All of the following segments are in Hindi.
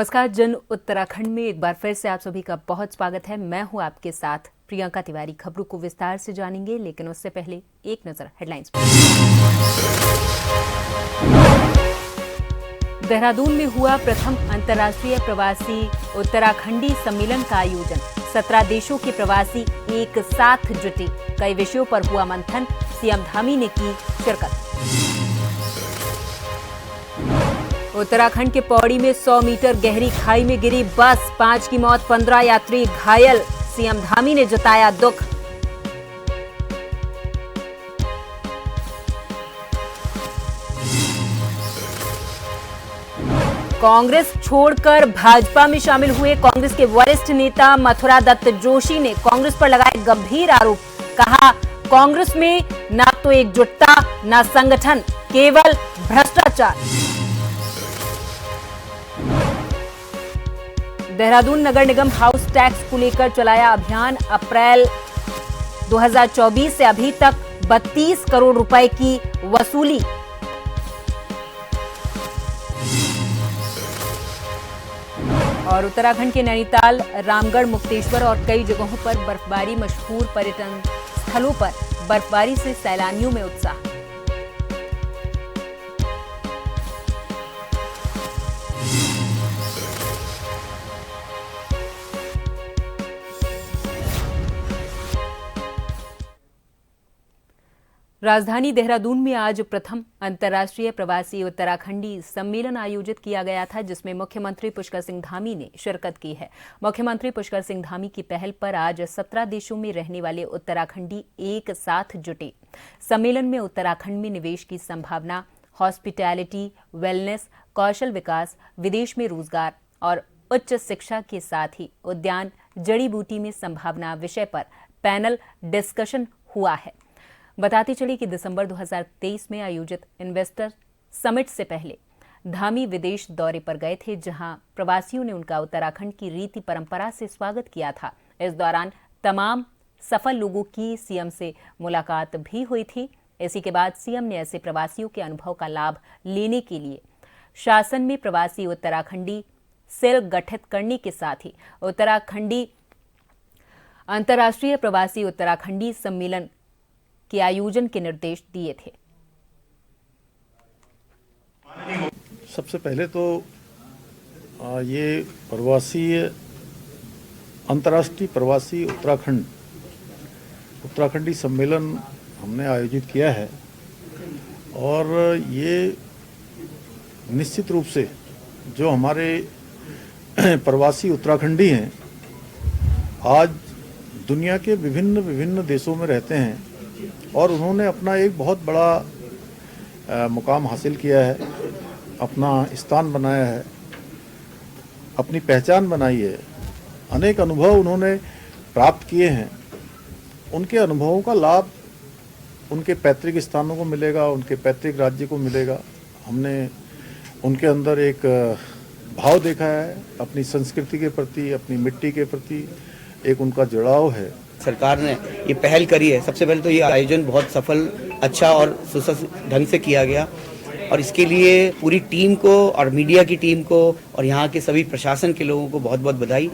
नमस्कार। जन उत्तराखंड में एक बार फिर से आप सभी का बहुत स्वागत है। मैं हूं आपके साथ प्रियंका तिवारी। खबरों को विस्तार से जानेंगे, लेकिन उससे पहले एक नजर हेडलाइंस पर। देहरादून में हुआ प्रथम अंतर्राष्ट्रीय प्रवासी उत्तराखंडी सम्मेलन का आयोजन। 17 देशों के प्रवासी एक साथ जुटे। कई विषयों पर हुआ मंथन। सीएम धामी ने की शिरकत। उत्तराखंड के पौड़ी में 100 मीटर गहरी खाई में गिरी बस, 5 की मौत, 15 यात्री घायल। सीएम धामी ने जताया दुख। कांग्रेस छोड़कर भाजपा में शामिल हुए कांग्रेस के वरिष्ठ नेता मथुरा दत्त जोशी ने कांग्रेस पर लगाए गंभीर आरोप। कहा, कांग्रेस में न तो एकजुटता न संगठन, केवल भ्रष्टाचार। देहरादून नगर निगम हाउस टैक्स को लेकर चलाया अभियान। अप्रैल 2024 से अभी तक 32 करोड़ रुपए की वसूली। और उत्तराखंड के नैनीताल, रामगढ़, मुक्तेश्वर और कई जगहों पर बर्फबारी। मशहूर पर्यटन स्थलों पर बर्फबारी से सैलानियों में उत्साह। राजधानी देहरादून में आज प्रथम अंतर्राष्ट्रीय प्रवासी उत्तराखंडी सम्मेलन आयोजित किया गया था, जिसमें मुख्यमंत्री पुष्कर सिंह धामी ने शिरकत की है। मुख्यमंत्री पुष्कर सिंह धामी की पहल पर आज 17 देशों में रहने वाले उत्तराखंडी एक साथ जुटे। सम्मेलन में उत्तराखंड में निवेश की संभावना, हॉस्पिटैलिटी, वेलनेस, कौशल विकास, विदेश में रोजगार और उच्च शिक्षा के साथ ही उद्यान, जड़ी बूटी में संभावना विषय पर पैनल डिस्कशन हुआ है। बताते चले कि दिसंबर 2023 में आयोजित इन्वेस्टर समिट से पहले धामी विदेश दौरे पर गए थे, जहां प्रवासियों ने उनका उत्तराखंड की रीति परंपरा से स्वागत किया था। इस दौरान तमाम सफल लोगों की सीएम से मुलाकात भी हुई थी। इसी के बाद सीएम ने ऐसे प्रवासियों के अनुभव का लाभ लेने के लिए शासन में प्रवासी उत्तराखंडी सेल गठित करने के साथ ही उत्तराखंडी अंतर्राष्ट्रीय प्रवासी उत्तराखंडी सम्मेलन के आयोजन के निर्देश दिए थे। सबसे पहले तो ये अंतर्राष्ट्रीय प्रवासी उत्तराखंडी सम्मेलन हमने आयोजित किया है, और ये निश्चित रूप से जो हमारे प्रवासी उत्तराखंडी हैं, आज दुनिया के विभिन्न देशों में रहते हैं और उन्होंने अपना एक बहुत बड़ा मुकाम हासिल किया है, अपना स्थान बनाया है, अपनी पहचान बनाई है। अनेक अनुभव उन्होंने प्राप्त किए हैं। उनके अनुभवों का लाभ उनके पैतृक स्थानों को मिलेगा, उनके पैतृक राज्य को मिलेगा। हमने उनके अंदर एक भाव देखा है, अपनी संस्कृति के प्रति, अपनी मिट्टी के प्रति एक उनका जुड़ाव है। सरकार ने ये पहल करी है। सबसे पहले तो ये आयोजन बहुत सफल, अच्छा और सुसज्जित ढंग से किया गया, और इसके लिए पूरी टीम को और मीडिया की टीम को और यहाँ के सभी प्रशासन के लोगों को बहुत बहुत बधाई।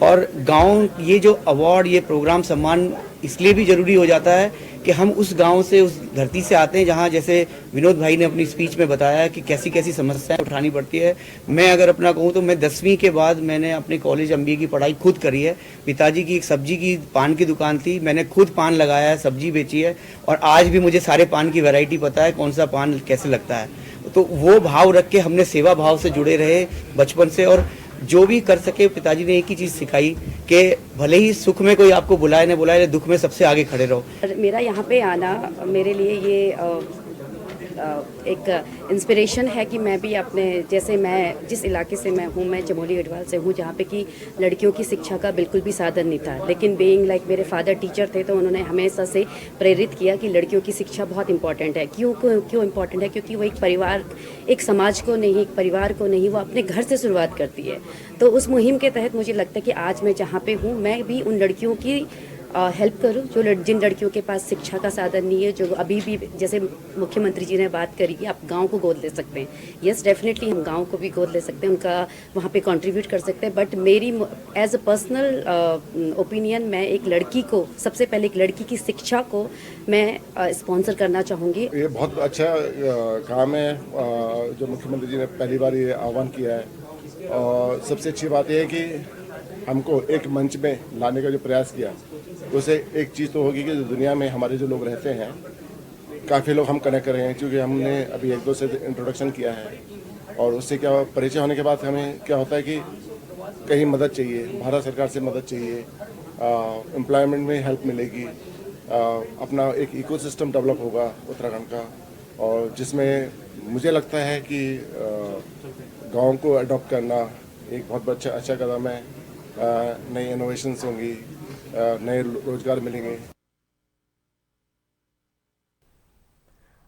और गांव, ये जो अवार्ड, ये प्रोग्राम, सम्मान इसलिए भी जरूरी हो जाता है कि हम उस गांव से, उस धरती से आते हैं जहां, जैसे विनोद भाई ने अपनी स्पीच में बताया कि कैसी कैसी समस्याएं उठानी पड़ती है। मैं अगर अपना कहूं तो मैं 10वीं के बाद मैंने अपने कॉलेज MBA की पढ़ाई खुद करी है। पिताजी की एक सब्जी की, पान की दुकान थी, मैंने खुद पान लगाया है, सब्जी बेची है, और आज भी मुझे सारे पान की वैरायटी पता है, कौन सा पान कैसे लगता है। तो वो भाव रख के हमने सेवा भाव से जुड़े रहे बचपन से, और जो भी कर सके। पिताजी ने एक ही चीज सिखाई कि भले ही सुख में कोई आपको बुलाए न बुलाए, दुख में सबसे आगे खड़े रहो। मेरा यहाँ पे आना मेरे लिए ये एक इंस्पिरेशन है कि मैं भी अपने, जैसे मैं जिस इलाके से मैं हूँ, मैं चमोली गढ़वाल से हूँ, जहाँ पे कि लड़कियों की शिक्षा का बिल्कुल भी साधन नहीं था। लेकिन बीइंग लाइक मेरे फादर टीचर थे, तो उन्होंने हमेशा से प्रेरित किया कि लड़कियों की शिक्षा बहुत इंपॉर्टेंट है। क्यों इंपॉर्टेंट है? क्योंकि वो एक परिवार, एक समाज को नहीं, एक परिवार को नहीं, वो अपने घर से शुरुआत करती है। तो उस मुहिम के तहत मुझे लगता है कि आज मैं जहाँ पे हूँ, मैं भी उन लड़कियों की हेल्प करूं जिन लड़कियों के पास शिक्षा का साधन नहीं है, जो अभी भी, जैसे मुख्यमंत्री जी ने बात करी कि आप गांव को गोद ले सकते हैं। यस, डेफिनेटली हम गांव को भी गोद ले सकते हैं, उनका वहां पे कंट्रीब्यूट कर सकते हैं। बट मेरी एज अ पर्सनल ओपिनियन, मैं एक लड़की को, सबसे पहले एक लड़की की शिक्षा को मैं स्पॉन्सर करना चाहूँगी। ये बहुत अच्छा काम है जो मुख्यमंत्री जी ने पहली बार ये आह्वान किया है। और सबसे अच्छी बात यह है कि हमको एक मंच में लाने का जो प्रयास किया, उससे एक चीज़ तो होगी कि दुनिया में हमारे जो लोग रहते हैं, काफ़ी लोग हम कनेक्ट कर रहे हैं, क्योंकि हमने अभी 1-2 से इंट्रोडक्शन किया है। और उससे क्या परिचय होने के बाद हमें क्या होता है कि कहीं मदद चाहिए, भारत सरकार से मदद चाहिए, एम्प्लॉयमेंट में हेल्प मिलेगी, अपना एक इकोसिस्टम डेवलप होगा उत्तराखंड का, और जिसमें मुझे लगता है कि गाँव को अडॉप्ट करना एक बहुत अच्छा कदम है। नई इनोवेशंस होंगी, नए रोजगार मिलेंगे।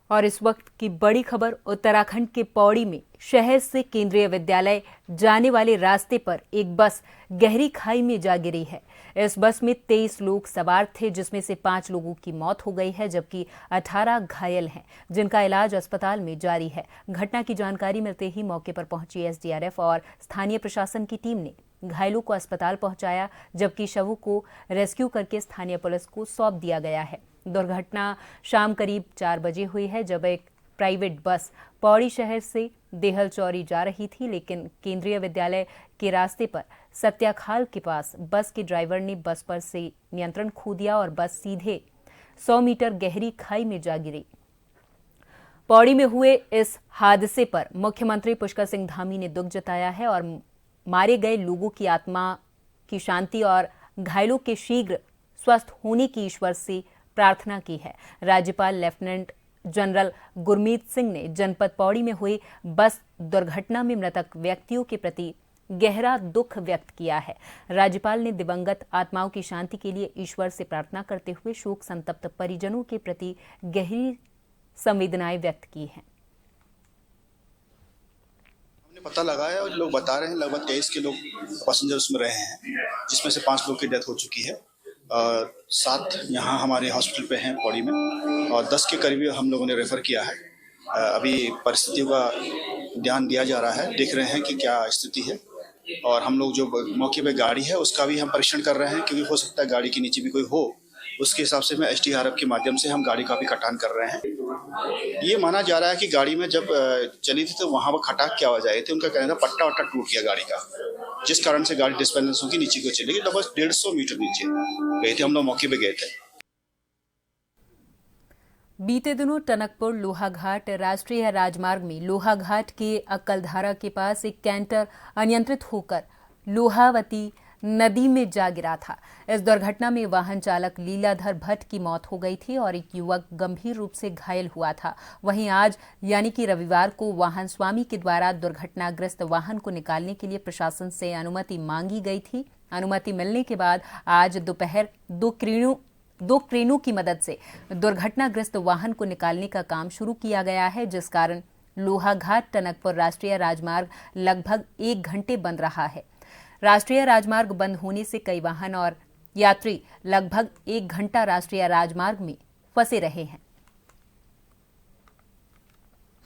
और इस वक्त की बड़ी खबर, उत्तराखंड के पौड़ी में शहर से केंद्रीय विद्यालय जाने वाले रास्ते पर एक बस गहरी खाई में जा गिरी है। इस बस में 23 लोग सवार थे, जिसमें से 5 लोगों की मौत हो गई है, जबकि 18 घायल हैं, जिनका इलाज अस्पताल में जारी है। घटना की जानकारी मिलते ही मौके पर पहुंची एसडीआरएफ और स्थानीय प्रशासन की टीम ने घायलों को अस्पताल पहुंचाया, जबकि शवों को रेस्क्यू करके स्थानीय पुलिस को सौंप दिया गया है। दुर्घटना शाम करीब 4 बजे हुई है, जब एक प्राइवेट बस पौड़ी शहर से देहल चौरी जा रही थी, लेकिन केंद्रीय विद्यालय के रास्ते पर सत्याखाल के पास बस के ड्राइवर ने बस पर से नियंत्रण खो दिया और बस सीधे 100 मीटर गहरी खाई में जा गिरी। पौड़ी में हुए इस हादसे पर मुख्यमंत्री पुष्कर सिंह धामी ने दुख जताया है और मारे गए लोगों की आत्मा की शांति और घायलों के शीघ्र स्वस्थ होने की ईश्वर से प्रार्थना की है। राज्यपाल लेफ्टिनेंट जनरल गुरमीत सिंह ने जनपद पौड़ी में हुई बस दुर्घटना में मृतक व्यक्तियों के प्रति गहरा दुख व्यक्त किया है। राज्यपाल ने दिवंगत आत्माओं की शांति के लिए ईश्वर से प्रार्थना करते हुए शोक संतप्त परिजनों के प्रति गहरी संवेदनाएं व्यक्त की हैं। पता लगाया और लोग बता रहे हैं लगभग 23 के लोग पैसेंजर उसमें रहे हैं, जिसमें से 5 लोग की डेथ हो चुकी है। 7 यहाँ हमारे हॉस्पिटल पे हैं पौड़ी में, और 10 के करीब हम लोगों ने रेफर किया है। अभी परिस्थितियों का ध्यान दिया जा रहा है, देख रहे हैं कि क्या स्थिति है, और हम लोग जो मौके पे गाड़ी है उसका भी हम परीक्षण कर रहे हैं, क्योंकि हो सकता है गाड़ी के नीचे भी कोई हो। उसके हिसाब से मैं एसडीआरएफ के माध्यम से हम गाड़ी का भी कटान कर रहे हैं। ये माना जा रहा है कि गाड़ी में जब चली थी तो वहाँ पर खटाक क्या वजह थे, उनका कहना था पट्टा वट्टा टूट गया गाड़ी का, जिस कारण से गाड़ी डिस्बैलेंस होकर नीचे को चली गई। लगभग 150 मीटर नीचे गए थे, हम लोग मौके पे गए थे। बीते दिनों टनकपुर लोहाघाट राष्ट्रीय राजमार्ग में लोहाघाट के अक्कलधारा के पास एक कैंटर अनियंत्रित होकर लोहावती नदी में जा गिरा था। इस दुर्घटना में वाहन चालक लीलाधर भट्ट की मौत हो गई थी और एक युवक गंभीर रूप से घायल हुआ था। वहीं आज यानी कि रविवार को वाहन स्वामी के द्वारा दुर्घटनाग्रस्त वाहन को निकालने के लिए प्रशासन से अनुमति मांगी गई थी। अनुमति मिलने के बाद आज दोपहर 2 क्रेनों की मदद से दुर्घटनाग्रस्त वाहन को निकालने का काम शुरू किया गया है, जिस कारण लोहाघाट टनकपुर राष्ट्रीय राजमार्ग लगभग 1 घंटे बंद रहा है। राष्ट्रीय राजमार्ग बंद होने से कई वाहन और यात्री लगभग 1 घंटा राष्ट्रीय राजमार्ग में फंसे रहे हैं।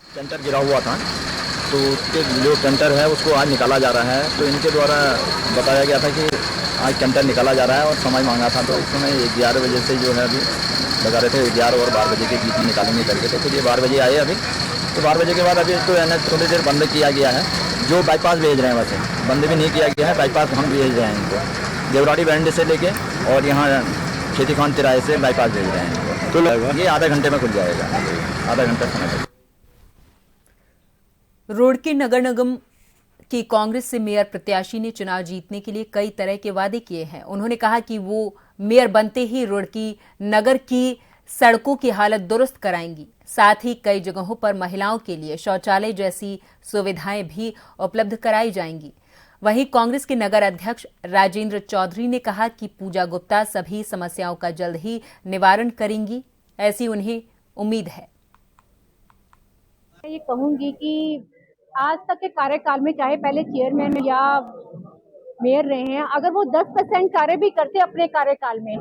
कैंटर गिरा हुआ था, तो उसके जो कैंटर है उसको आज निकाला जा रहा है। तो इनके द्वारा बताया गया था कि आज कैंटर निकाला जा रहा है और समय मांगा था, तो उस समय 11 बजे से जो है अभी लगा रहे थे, 11 और 12 बजे के बीच में निकालेंगे करके। तो फिर ये 12 बजे आए अभी, तो 12 बजे के बाद अभी इसको एनएच थोड़ी देर बंद किया गया है। जो बाईपास भेज रहे हैं वैसे बंद भी नहीं किया गया है, बाईपास हम भेज रहे हैं इनको, देवराड़ी बैंड से लेके और यहाँ खेती खान तिराहे से बाईपास भेज रहे हैं। तो ये आधा घंटे में खुल जाएगा, आधा घंटा समय। रुड़की नगर निगम की कांग्रेस से मेयर प्रत्याशी ने चुनाव जीतने के लिए कई तरह के वादे किए हैं। उन्होंने कहा कि वो मेयर बनते ही रुड़की नगर की सड़कों की हालत दुरुस्त कराएंगी, साथ ही कई जगहों पर महिलाओं के लिए शौचालय जैसी सुविधाएं भी उपलब्ध कराई जाएंगी। वहीं कांग्रेस के नगर अध्यक्ष राजेंद्र चौधरी ने कहा कि पूजा गुप्ता सभी समस्याओं का जल्द ही निवारण करेंगी, ऐसी उन्हें उम्मीद है। मैं ये कहूंगी कि आज तक के कार्यकाल में चाहे पहले चेयरमैन या मेयर रहे हैं, अगर वो 10% कार्य भी करते अपने कार्यकाल में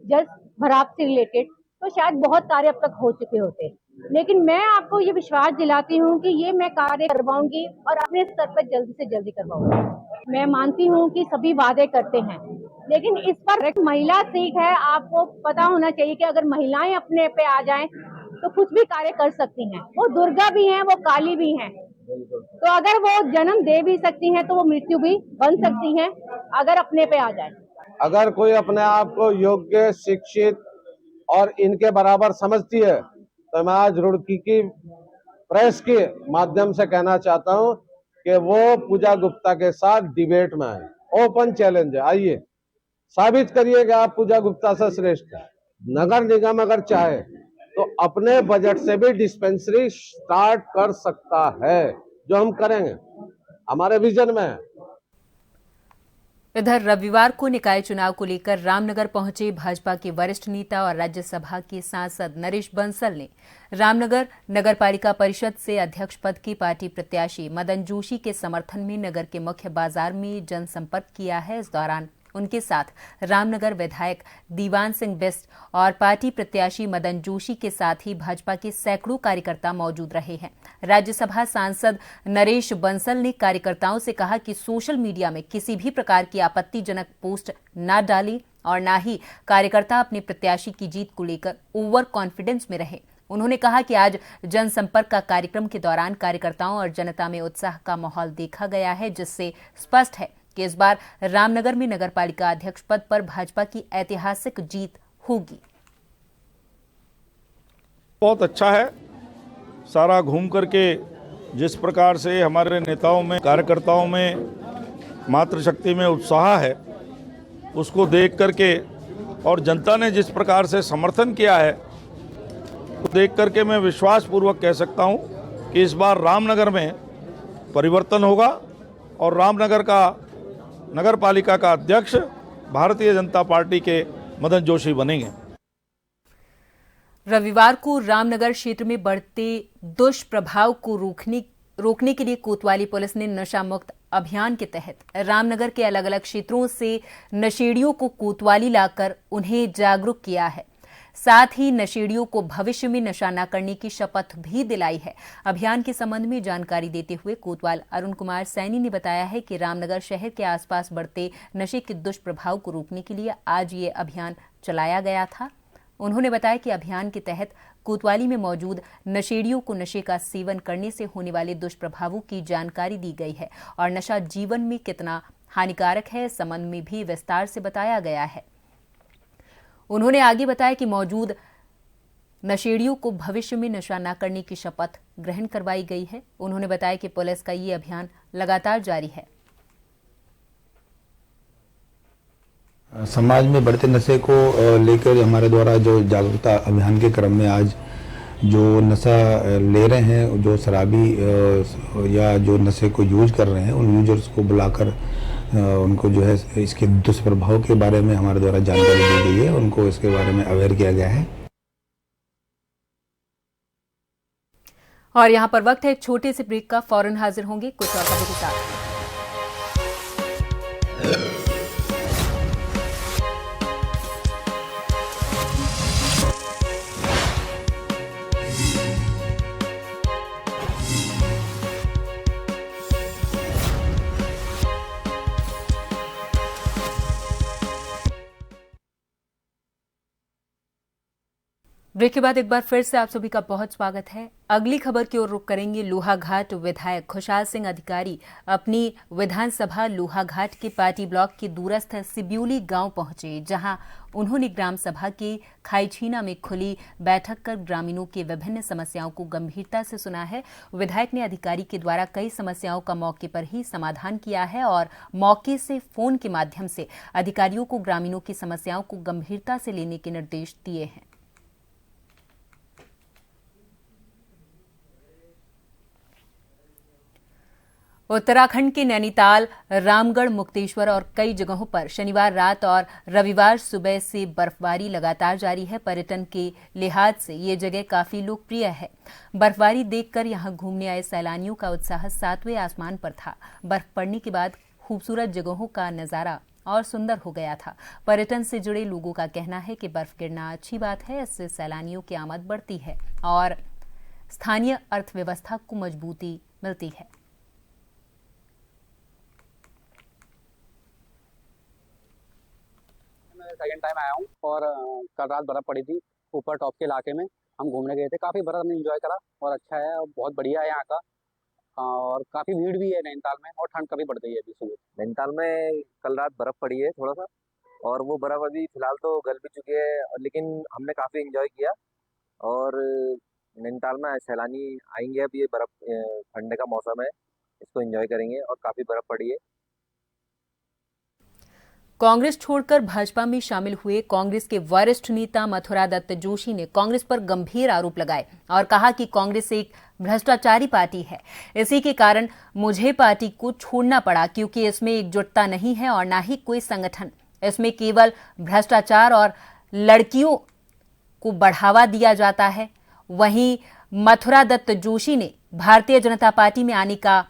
जल भराव से रिलेटेड, तो शायद बहुत कार्य अब तक हो चुके होते। लेकिन मैं आपको ये विश्वास दिलाती हूँ कि ये मैं कार्य करवाऊंगी और अपने स्तर पर जल्दी से जल्दी करवाऊंगी। मैं मानती हूँ कि सभी वादे करते हैं, लेकिन इस पर एक महिला सीट है, आपको पता होना चाहिए कि अगर महिलाएं अपने पे आ जाएं तो कुछ भी कार्य कर सकती हैं। वो दुर्गा भी हैं, वो काली भी हैं। तो अगर वो जन्म दे भी सकती हैं तो वो मृत्यु भी बन सकती हैं अगर अपने पे आ जाए। अगर कोई अपने आप को योग्य, शिक्षित और इनके बराबर समझती है तो मैं आज रुड़की की प्रेस के माध्यम से कहना चाहता हूं कि वो पूजा गुप्ता के साथ डिबेट में आए। ओपन चैलेंज है, आइए साबित करिए कि आप पूजा गुप्ता से श्रेष्ठ है। नगर निगम अगर चाहे तो अपने बजट से भी डिस्पेंसरी स्टार्ट कर सकता है, जो हम करेंगे, हमारे विजन में है। इधर रविवार को निकाय चुनाव को लेकर रामनगर पहुंचे भाजपा के वरिष्ठ नेता और राज्यसभा के सांसद नरेश बंसल ने रामनगर नगरपालिका परिषद से अध्यक्ष पद की पार्टी प्रत्याशी मदन जोशी के समर्थन में नगर के मुख्य बाजार में जनसंपर्क किया है। इस दौरान उनके साथ रामनगर विधायक दीवान सिंह बिस्ट और पार्टी प्रत्याशी मदन जोशी के साथ ही भाजपा के सैकड़ों कार्यकर्ता मौजूद रहे हैं। राज्यसभा सांसद नरेश बंसल ने कार्यकर्ताओं से कहा कि सोशल मीडिया में किसी भी प्रकार की आपत्तिजनक पोस्ट न डालें और न ही कार्यकर्ता अपने प्रत्याशी की जीत को लेकर ओवर कॉन्फिडेंस में रहे। उन्होंने कहा कि आज जनसंपर्क का कार्यक्रम के दौरान कार्यकर्ताओं और जनता में उत्साह का माहौल देखा गया है, जिससे स्पष्ट है कि इस बार रामनगर में नगरपालिका अध्यक्ष पद पर भाजपा की ऐतिहासिक जीत होगी। बहुत अच्छा है, सारा घूम करके जिस प्रकार से हमारे नेताओं में, कार्यकर्ताओं में मातृशक्ति में उत्साह है, उसको देख करके और जनता ने जिस प्रकार से समर्थन किया है, वो देख करके मैं विश्वास पूर्वक कह सकता हूं कि इस बार रामनगर में परिवर्तन होगा और रामनगर का नगर पालिका का अध्यक्ष भारतीय जनता पार्टी के मदन जोशी बनेंगे। रविवार को रामनगर क्षेत्र में बढ़ते दुष्प्रभाव को रोकने के लिए कोतवाली पुलिस ने नशा मुक्त अभियान के तहत रामनगर के अलग अलग क्षेत्रों से नशेड़ियों को कोतवाली लाकर उन्हें जागरूक किया है। साथ ही नशेड़ियों को भविष्य में नशा न करने की शपथ भी दिलाई है। अभियान के संबंध में जानकारी देते हुए कोतवाल अरुण कुमार सैनी ने बताया है कि रामनगर शहर के आसपास बढ़ते नशे के दुष्प्रभाव को रोकने के लिए आज ये अभियान चलाया गया था। उन्होंने बताया कि अभियान के तहत कोतवाली में मौजूद नशेड़ियों को नशे का सेवन करने से होने वाले दुष्प्रभावों की जानकारी दी गई है और नशा जीवन में कितना हानिकारक है, इस संबंध में भी विस्तार से बताया गया है। उन्होंने आगे बताया कि मौजूद नशेड़ियों को भविष्य में नशा न करने की शपथ ग्रहण करवाई गई है। उन्होंने बताया कि पुलिस का ये अभियान लगातार जारी है। समाज में बढ़ते नशे को लेकर हमारे द्वारा जो जागरूकता अभियान के क्रम में आज जो नशा ले रहे हैं, जो शराबी या जो नशे को यूज कर रहे हैं, उन यूजर्स को बुलाकर उनको जो है इसके दुष्प्रभाव के बारे में हमारे द्वारा जानकारी दी गई है, उनको इसके बारे में अवेयर किया गया है। और यहाँ पर वक्त है एक छोटे से ब्रेक का, फौरन हाजिर होंगे कुछ और खबरों के साथ। ब्रेक के बाद एक बार फिर से आप सभी का बहुत स्वागत है। अगली खबर की ओर रुख करेंगे। लोहाघाट विधायक खुशहाल सिंह अधिकारी अपनी विधानसभा लोहाघाट के पार्टी ब्लॉक के दूरस्थ सिब्यूली गांव पहुंचे, जहां उन्होंने ग्राम सभा के खाईछीना में खुली बैठक कर ग्रामीणों की विभिन्न समस्याओं को गंभीरता से सुना है। विधायक ने अधिकारी के द्वारा कई समस्याओं का मौके पर ही समाधान किया है और मौके से फोन के माध्यम से अधिकारियों को ग्रामीणों की समस्याओं को गंभीरता से लेने के निर्देश दिए हैं। उत्तराखंड के नैनीताल, रामगढ़, मुक्तेश्वर और कई जगहों पर शनिवार रात और रविवार सुबह से बर्फबारी लगातार जारी है। पर्यटन के लिहाज से ये जगह काफी लोकप्रिय है। बर्फबारी देखकर यहां घूमने आए सैलानियों का उत्साह सातवें आसमान पर था। बर्फ पड़ने के बाद खूबसूरत जगहों का नज़ारा और सुंदर हो गया था। पर्यटन से जुड़े लोगों का कहना है कि बर्फ गिरना अच्छी बात है, इससे सैलानियों की आमद बढ़ती है और स्थानीय अर्थव्यवस्था को मजबूती मिलती है। मैं सेकंड टाइम आया हूँ और कल रात बर्फ़ पड़ी थी ऊपर टॉप के इलाके में। हम घूमने गए थे, काफ़ी बर्फ़ हमने एंजॉय करा और अच्छा है और बहुत बढ़िया है यहाँ का। और काफ़ी भीड़ भी है नैनीताल में और ठंड काफ़ी बढ़ गई है अभी सुबह। नैनीताल में कल रात बर्फ़ पड़ी है थोड़ा सा, और वो बर्फ़ अभी फ़िलहाल तो गल भी चुकी है, लेकिन हमने काफ़ी एंजॉय किया। और नैनीताल में सैलानी आएंगे, अब ये बर्फ़ ठंडे का मौसम है, इसको एंजॉय करेंगे और काफ़ी बर्फ़ पड़ी है। कांग्रेस छोड़कर भाजपा में शामिल हुए कांग्रेस के वरिष्ठ नेता मथुरा दत्त जोशी ने कांग्रेस पर गंभीर आरोप लगाए और कहा कि कांग्रेस एक भ्रष्टाचारी पार्टी है। इसी के कारण मुझे पार्टी को छोड़ना पड़ा, क्योंकि इसमें एकजुटता नहीं है और न ही कोई संगठन। इसमें केवल भ्रष्टाचार और लड़कियों को बढ़ावा दिया जाता है। वहीं मथुरा दत्त जोशी ने भारतीय जनता पार्टी में आने का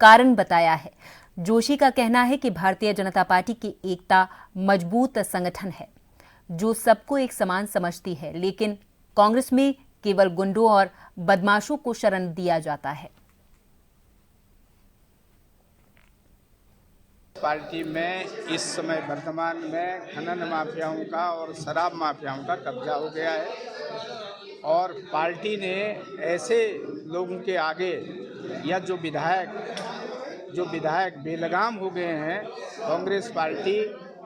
कारण बताया है। जोशी का कहना है कि भारतीय जनता पार्टी की एकता मजबूत संगठन है जो सबको एक समान समझती है, लेकिन कांग्रेस में केवल गुंडों और बदमाशों को शरण दिया जाता है। पार्टी में इस समय वर्तमान में खनन माफियाओं का और शराब माफियाओं का कब्जा हो गया है और पार्टी ने ऐसे लोगों के आगे या जो विधायक बेलगाम हो गए हैं, कांग्रेस पार्टी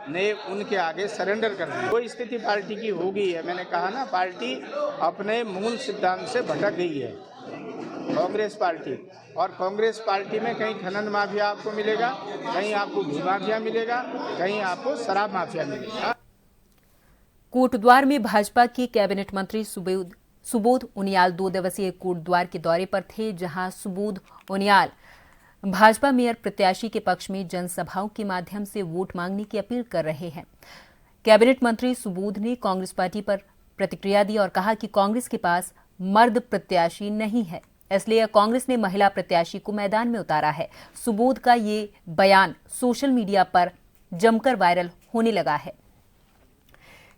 ने उनके आगे सरेंडर कर दिया। कोई स्थिति पार्टी की हो गई है। मैंने कहा ना, पार्टी अपने मूल सिद्धांत से भटक गई है कांग्रेस पार्टी। और कांग्रेस पार्टी में कहीं खनन माफिया आपको मिलेगा, कहीं आपको भू माफिया मिलेगा, कहीं आपको शराब माफिया मिलेगा। कोटद्वार में भाजपा के कैबिनेट मंत्री सुबोध उनियाल 2 दिवसीय कोटद्वार के दौरे पर थे, जहां सुबोध उनियाल भाजपा मेयर प्रत्याशी के पक्ष में जनसभाओं के माध्यम से वोट मांगने की अपील कर रहे हैं। कैबिनेट मंत्री सुबोध ने कांग्रेस पार्टी पर प्रतिक्रिया दी और कहा कि कांग्रेस के पास मर्द प्रत्याशी नहीं है, इसलिए कांग्रेस ने महिला प्रत्याशी को मैदान में उतारा है। सुबोध का ये बयान सोशल मीडिया पर जमकर वायरल होने लगा है।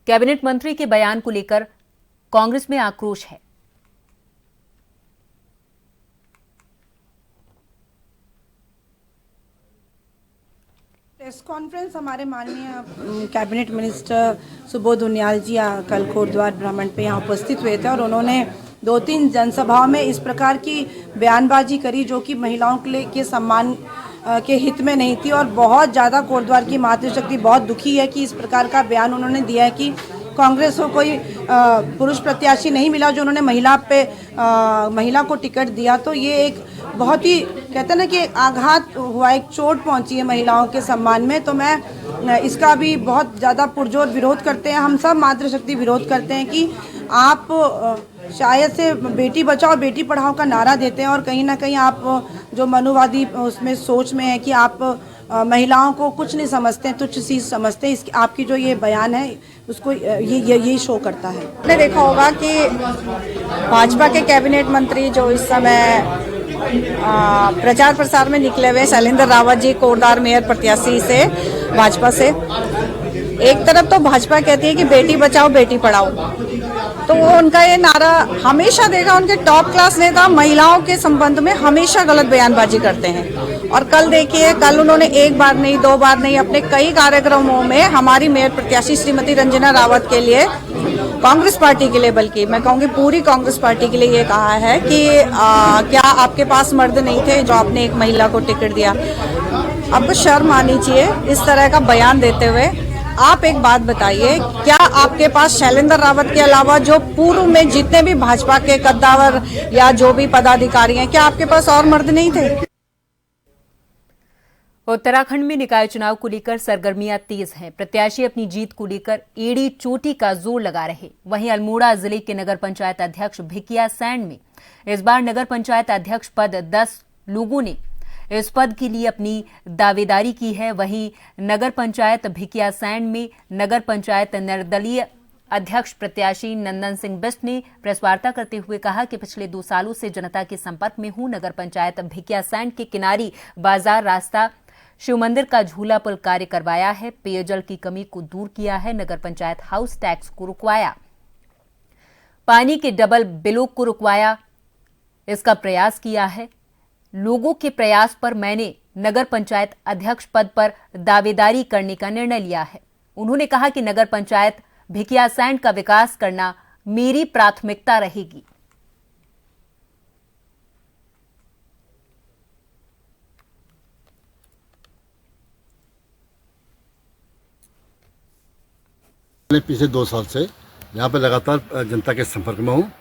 कैबिनेट मंत्री के बयान को लेकर कांग्रेस में आक्रोश है। प्रेस कॉन्फ्रेंस हमारे माननीय कैबिनेट मिनिस्टर सुबोध उनियाल जी कल कोटद्वार भ्रमण पे यहाँ उपस्थित हुए थे और उन्होंने 2-3 जनसभाओं में इस प्रकार की बयानबाजी करी जो कि महिलाओं के सम्मान के हित में नहीं थी। और बहुत ज़्यादा कोटद्वार की मातृशक्ति बहुत दुखी है कि इस प्रकार का बयान उन्होंने दिया है कि कांग्रेस को कोई पुरुष प्रत्याशी नहीं मिला जो उन्होंने महिला को टिकट दिया। तो ये एक बहुत ही कहते हैं ना कि आघात हुआ, एक चोट पहुंची है महिलाओं के सम्मान में। तो मैं इसका भी बहुत ज़्यादा पुरजोर विरोध करते हैं। हम सब मातृशक्ति विरोध करते हैं कि आप शायद से बेटी बचाओ बेटी पढ़ाओ का नारा देते हैं और कहीं ना कहीं आप जो मनुवादी उसमें सोच में है कि आप महिलाओं को कुछ नहीं समझते, तुच्छ चीज़ समझते हैं। इसकी आपकी जो ये बयान है उसको ये शो करता है। आपने देखा होगा कि भाजपा के कैबिनेट मंत्री जो इस समय प्रचार प्रसार में निकले हुए शैलेंद्र रावत जी कोटद्वार मेयर प्रत्याशी से भाजपा से, एक तरफ तो भाजपा कहती है कि बेटी बचाओ बेटी पढ़ाओ, तो वो उनका ये नारा हमेशा देखा। उनके टॉप क्लास नेता महिलाओं के संबंध में हमेशा गलत बयानबाजी करते हैं। और कल देखिए, कल उन्होंने 1 बार नहीं 2 बार नहीं अपने कई कार्यक्रमों में हमारी मेयर प्रत्याशी श्रीमती रंजना रावत के लिए, कांग्रेस पार्टी के लिए, बल्कि मैं कहूँगी पूरी कांग्रेस पार्टी के लिए ये कहा है कि क्या आपके पास मर्द नहीं थे जो आपने एक महिला को टिकट दिया। आपको शर्म आनी चाहिए इस तरह का बयान देते हुए। आप एक बात बताइए, क्या आपके पास शैलेंद्र रावत के अलावा जो पूर्व में जितने भी भाजपा के कद्दावर या जो भी पदाधिकारी हैं, क्या आपके पास और मर्द नहीं थे? उत्तराखंड में निकाय चुनाव को लेकर सरगर्मियां तेज हैं। प्रत्याशी अपनी जीत को लेकर एड़ी चोटी का जोर लगा रहे। वहीं अल्मोड़ा जिले के नगर पंचायत अध्यक्ष भिकिया सैंड में इस बार नगर पंचायत अध्यक्ष पद 10 लोगों ने इस पद के लिए अपनी दावेदारी की है। वहीं नगर पंचायत भिकिया सैंड में नगर पंचायत निर्दलीय अध्यक्ष प्रत्याशी नंदन सिंह बिष्ट ने प्रेस वार्ता करते हुए कहा कि पिछले 2 सालों से जनता के संपर्क में हूं। नगर पंचायत भिकिया सैंड के किनारी बाजार रास्ता शिव मंदिर का झूला पुल कार्य करवाया है, पेयजल की कमी को दूर किया है, नगर पंचायत हाउस टैक्स को रुकवाया, पानी के डबल बिलों को रुकवाया, इसका प्रयास किया है। लोगों के प्रयास पर मैंने नगर पंचायत अध्यक्ष पद पर दावेदारी करने का निर्णय लिया है। उन्होंने कहा कि नगर पंचायत भिकियासैंड का विकास करना मेरी प्राथमिकता रहेगी। पिछले 2 साल से यहाँ पे लगातार जनता के संपर्क में हूँ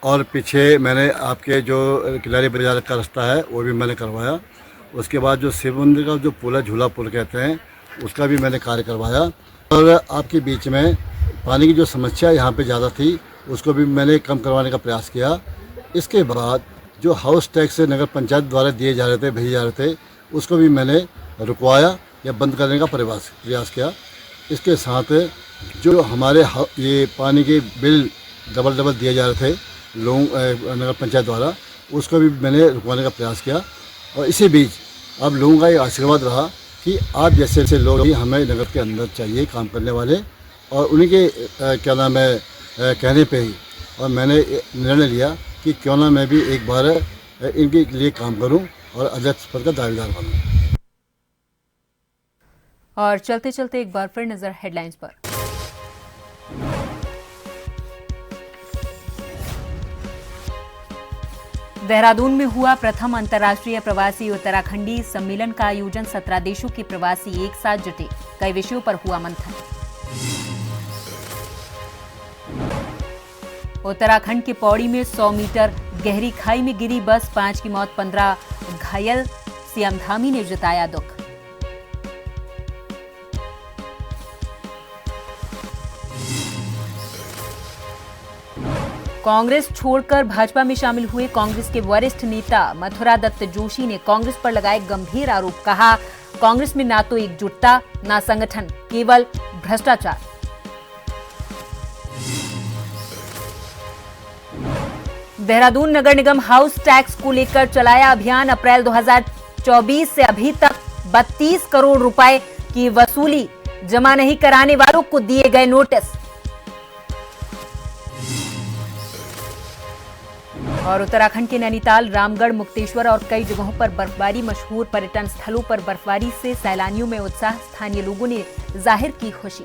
और पीछे मैंने आपके जो किलारी बाजार का रास्ता है वो भी मैंने करवाया। उसके बाद जो शिव मंदिर का जो पुल है, झूला पुल कहते हैं, उसका भी मैंने कार्य करवाया। और आपके बीच में पानी की जो समस्या यहाँ पे ज़्यादा थी उसको भी मैंने कम करवाने का प्रयास किया। इसके बाद जो हाउस टैक्स नगर पंचायत द्वारा दिए जा रहे थे, भेजे जा रहे थे, उसको भी मैंने रुकवाया या बंद करने का प्रयास किया। इसके साथ जो हमारे ये पानी के बिल डबल दिए जा रहे थे नगर पंचायत द्वारा, उसको भी मैंने रुकवाने का प्रयास किया। और इसी बीच अब लोगों का ये आशीर्वाद रहा कि आप जैसे लोग ही हमें नगर के अंदर चाहिए काम करने वाले, और उन्हीं के क्या नाम है कहने पे ही और मैंने निर्णय लिया कि क्यों ना मैं भी एक बार इनके लिए काम करूं और अध्यक्ष पद का दावेदार बनूं। और चलते चलते एक बार फिर नजर हेडलाइंस पर। देहरादून में हुआ प्रथम अंतर्राष्ट्रीय प्रवासी उत्तराखंडी सम्मेलन का आयोजन। 17 देशों के प्रवासी एक साथ जुटे, कई विषयों पर हुआ मंथन। उत्तराखंड के पौड़ी में 100 मीटर गहरी खाई में गिरी बस, 5 की मौत, 15 घायल। सीएम धामी ने जताया दुख। कांग्रेस छोड़कर भाजपा में शामिल हुए कांग्रेस के वरिष्ठ नेता मथुरा दत्त जोशी ने कांग्रेस पर लगाए गंभीर आरोप। कहा, कांग्रेस में ना तो एकजुटता ना संगठन, केवल भ्रष्टाचार। देहरादून नगर निगम हाउस टैक्स को लेकर चलाया अभियान। अप्रैल 2024 से अभी तक 32 करोड़ रुपए की वसूली, जमा नहीं कराने वालों को दिए गए नोटिस। और उत्तराखंड के नैनीताल, रामगढ़, मुक्तेश्वर और कई जगहों पर बर्फबारी। मशहूर पर्यटन स्थलों पर बर्फबारी से सैलानियों में उत्साह, स्थानीय लोगों ने जाहिर की खुशी।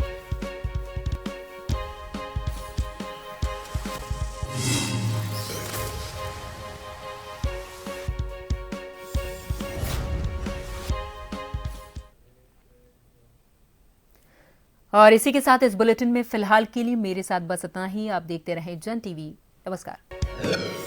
और इसी के साथ इस बुलेटिन में फिलहाल के लिए मेरे साथ बस इतना ही। आप देखते रहें जन टीवी। नमस्कार।